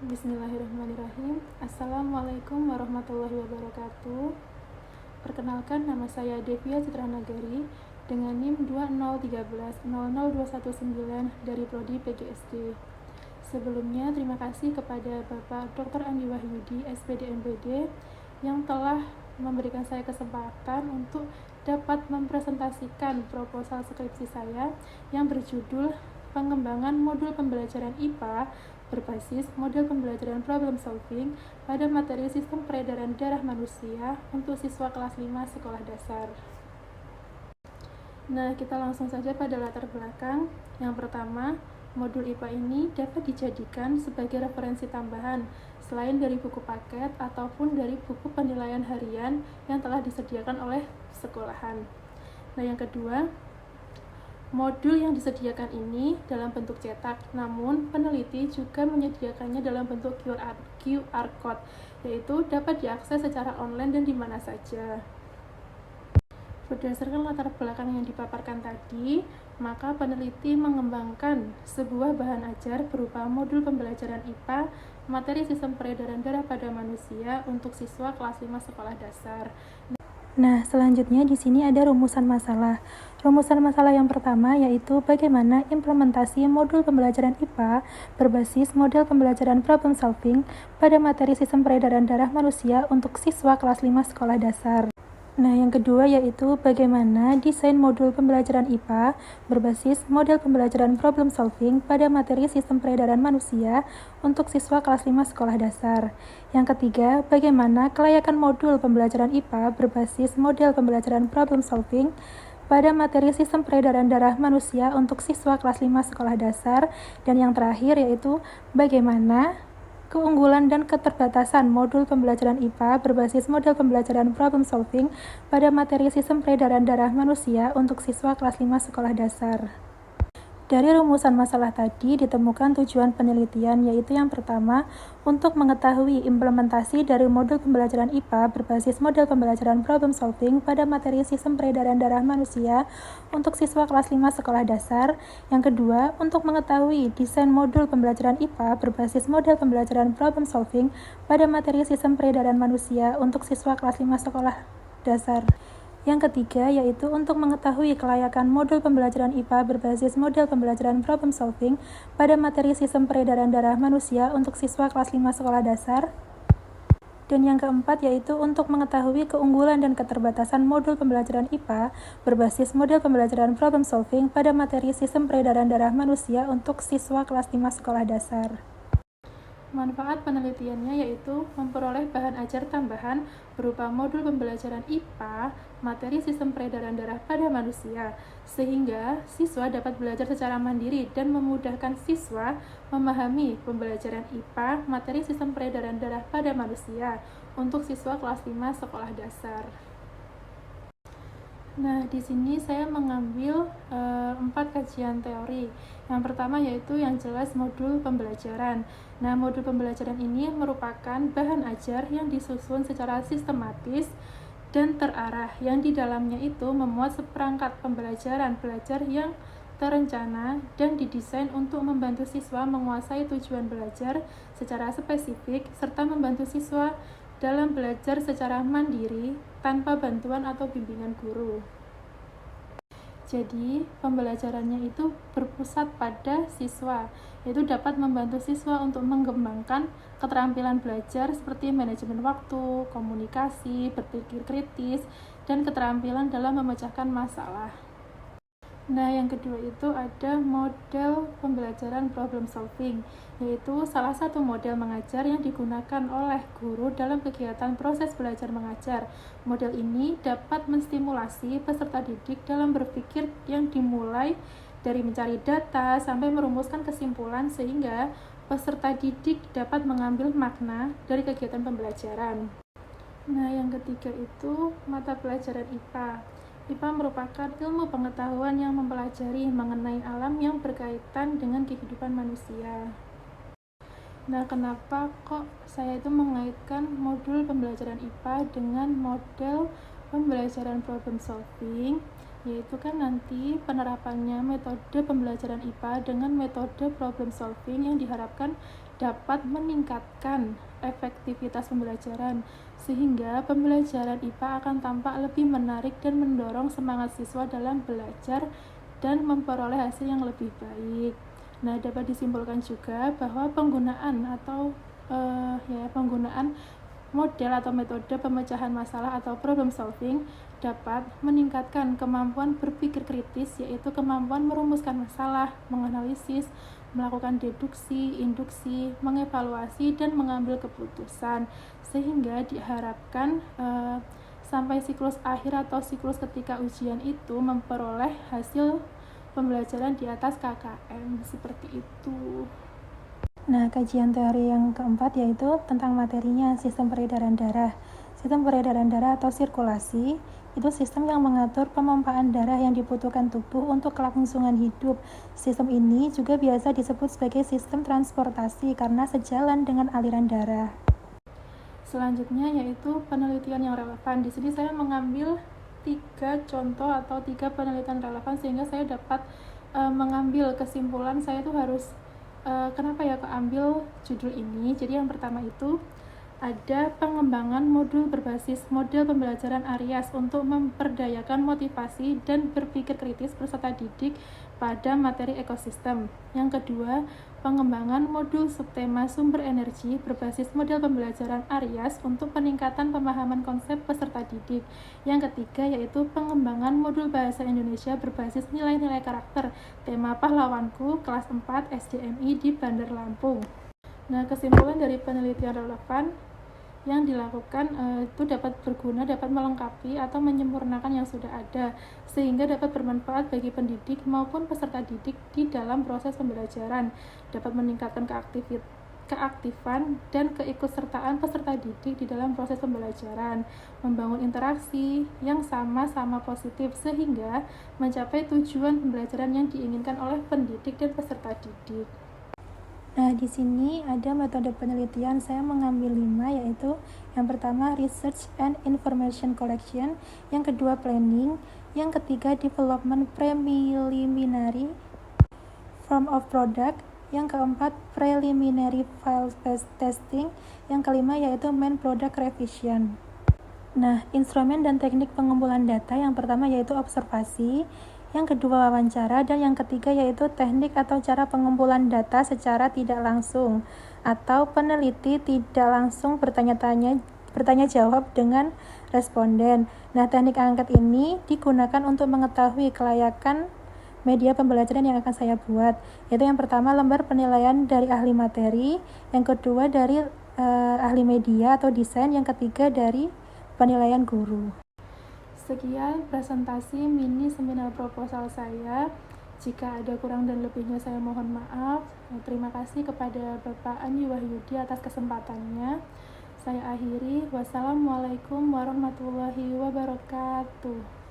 Bismillahirrahmanirrahim. Assalamualaikum warahmatullahi wabarakatuh. Perkenalkan, nama saya Devia Citra Nagari dengan NIM 201300219 dari Prodi PGSD. Sebelumnya, terima kasih kepada Bapak Dr. Andi Wahyudi, SPD MPD, yang telah memberikan saya kesempatan untuk dapat mempresentasikan proposal skripsi saya yang berjudul Pengembangan Modul Pembelajaran IPA berbasis model pembelajaran problem solving pada materi sistem peredaran darah manusia untuk siswa kelas 5 sekolah dasar. Nah, kita langsung saja pada latar belakang. Yang pertama, modul IPA ini dapat dijadikan sebagai referensi tambahan selain dari buku paket ataupun dari buku penilaian harian yang telah disediakan oleh sekolahan. Nah, yang kedua, modul yang disediakan ini dalam bentuk cetak, namun peneliti juga menyediakannya dalam bentuk QR code, yaitu dapat diakses secara online dan di mana saja. Berdasarkan latar belakang yang dipaparkan tadi, maka peneliti mengembangkan sebuah bahan ajar berupa modul pembelajaran IPA, materi sistem peredaran darah pada manusia untuk siswa kelas 5 sekolah dasar. Nah, selanjutnya di sini ada rumusan masalah. Rumusan masalah yang pertama yaitu bagaimana implementasi modul pembelajaran IPA berbasis model pembelajaran problem solving pada materi sistem peredaran darah manusia untuk siswa kelas 5 sekolah dasar. Nah, yang kedua yaitu bagaimana desain modul pembelajaran IPA berbasis model pembelajaran problem solving pada materi sistem peredaran manusia untuk siswa kelas 5 sekolah dasar. Yang ketiga, bagaimana kelayakan modul pembelajaran IPA berbasis model pembelajaran problem solving pada materi sistem peredaran darah manusia untuk siswa kelas 5 sekolah dasar. Dan yang terakhir yaitu bagaimana keunggulan dan keterbatasan modul pembelajaran IPA berbasis model pembelajaran problem solving pada materi sistem peredaran darah manusia untuk siswa kelas 5 sekolah dasar. Dari rumusan masalah tadi ditemukan tujuan penelitian, yaitu yang pertama, untuk mengetahui implementasi dari modul pembelajaran IPA berbasis model pembelajaran problem solving pada materi sistem peredaran darah manusia untuk siswa kelas 5 sekolah dasar. Yang kedua, untuk mengetahui desain modul pembelajaran IPA berbasis model pembelajaran problem solving pada materi sistem peredaran manusia untuk siswa kelas 5 sekolah dasar. Yang ketiga, yaitu untuk mengetahui kelayakan modul pembelajaran IPA berbasis model pembelajaran problem solving pada materi sistem peredaran darah manusia untuk siswa kelas 5 sekolah dasar. Dan yang keempat, yaitu untuk mengetahui keunggulan dan keterbatasan modul pembelajaran IPA berbasis model pembelajaran problem solving pada materi sistem peredaran darah manusia untuk siswa kelas 5 sekolah dasar. Manfaat penelitiannya yaitu memperoleh bahan ajar tambahan berupa modul pembelajaran IPA, materi sistem peredaran darah pada manusia, sehingga siswa dapat belajar secara mandiri dan memudahkan siswa memahami pembelajaran IPA, materi sistem peredaran darah pada manusia untuk siswa kelas 5 sekolah dasar. Nah, di sini saya mengambil 4 kajian teori. Yang pertama yaitu yang jelas modul pembelajaran. Nah, modul pembelajaran ini merupakan bahan ajar yang disusun secara sistematis dan terarah, yang di dalamnya itu memuat seperangkat pembelajaran belajar yang terencana dan didesain untuk membantu siswa menguasai tujuan belajar secara spesifik serta membantu siswa dalam belajar secara mandiri tanpa bantuan atau bimbingan guru. Jadi, pembelajarannya itu berpusat pada siswa, yaitu dapat membantu siswa untuk mengembangkan keterampilan belajar seperti manajemen waktu, komunikasi, berpikir kritis, dan keterampilan dalam memecahkan masalah. Nah, yang kedua itu ada model pembelajaran problem solving, yaitu salah satu model mengajar yang digunakan oleh guru dalam kegiatan proses belajar mengajar. Model ini dapat menstimulasi peserta didik dalam berpikir yang dimulai dari mencari data sampai merumuskan kesimpulan sehingga peserta didik dapat mengambil makna dari kegiatan pembelajaran. Nah, yang ketiga itu mata pelajaran IPA. IPA merupakan ilmu pengetahuan yang mempelajari mengenai alam yang berkaitan dengan kehidupan manusia. Nah, kenapa kok saya itu mengaitkan modul pembelajaran IPA dengan model pembelajaran problem solving? Yaitu kan nanti penerapannya metode pembelajaran IPA dengan metode problem solving yang diharapkan dapat meningkatkan efektivitas pembelajaran, sehingga pembelajaran IPA akan tampak lebih menarik dan mendorong semangat siswa dalam belajar dan memperoleh hasil yang lebih baik. Nah, dapat disimpulkan juga bahwa penggunaan model atau metode pemecahan masalah atau problem solving dapat meningkatkan kemampuan berpikir kritis, yaitu kemampuan merumuskan masalah, menganalisis, melakukan deduksi, induksi, mengevaluasi, dan mengambil keputusan, sehingga diharapkan sampai siklus akhir atau siklus ketika ujian itu memperoleh hasil pembelajaran di atas KKM, seperti itu. Nah, kajian teori yang keempat yaitu tentang materinya sistem peredaran darah. Sistem peredaran darah atau sirkulasi itu sistem yang mengatur pemompaan darah yang dibutuhkan tubuh untuk kelangsungan hidup. Sistem ini juga biasa disebut sebagai sistem transportasi karena sejalan dengan aliran darah. Selanjutnya yaitu penelitian yang relevan. Di sini saya mengambil 3 contoh atau 3 penelitian relevan sehingga saya dapat mengambil kesimpulan saya tuh harus kenapa ya keambil judul ini. Jadi yang pertama itu ada pengembangan modul berbasis model pembelajaran Arias untuk memperdayakan motivasi dan berpikir kritis peserta didik pada materi ekosistem. Yang kedua, pengembangan modul subtema sumber energi berbasis model pembelajaran Arias untuk peningkatan pemahaman konsep peserta didik. Yang ketiga yaitu pengembangan modul bahasa Indonesia berbasis nilai-nilai karakter tema pahlawanku kelas 4 SDMI di Bandar Lampung. Nah, kesimpulan dari penelitian relevan yang dilakukan itu dapat berguna, dapat melengkapi atau menyempurnakan yang sudah ada, sehingga dapat bermanfaat bagi pendidik maupun peserta didik di dalam proses pembelajaran, dapat meningkatkan keaktifan dan keikutsertaan peserta didik di dalam proses pembelajaran, membangun interaksi yang sama-sama positif sehingga mencapai tujuan pembelajaran yang diinginkan oleh pendidik dan peserta didik. Nah, di sini ada metode penelitian, saya mengambil 5, yaitu yang pertama research and information collection, yang kedua planning, yang ketiga development preliminary form of product, yang keempat preliminary file testing, yang kelima yaitu main product revision. Nah, instrumen dan teknik pengumpulan data yang pertama yaitu observasi, yang kedua wawancara, dan yang ketiga yaitu teknik atau cara pengumpulan data secara tidak langsung atau peneliti tidak langsung bertanya jawab dengan responden. Nah, teknik angket ini digunakan untuk mengetahui kelayakan media pembelajaran yang akan saya buat, yaitu yang pertama lembar penilaian dari ahli materi, yang kedua dari ahli media atau desain, yang ketiga dari penilaian guru. Sekian presentasi mini seminar proposal saya. Jika ada kurang dan lebihnya saya mohon maaf. Terima kasih kepada Bapak Andi Wahyudi atas kesempatannya. Saya akhiri. Wassalamualaikum warahmatullahi wabarakatuh.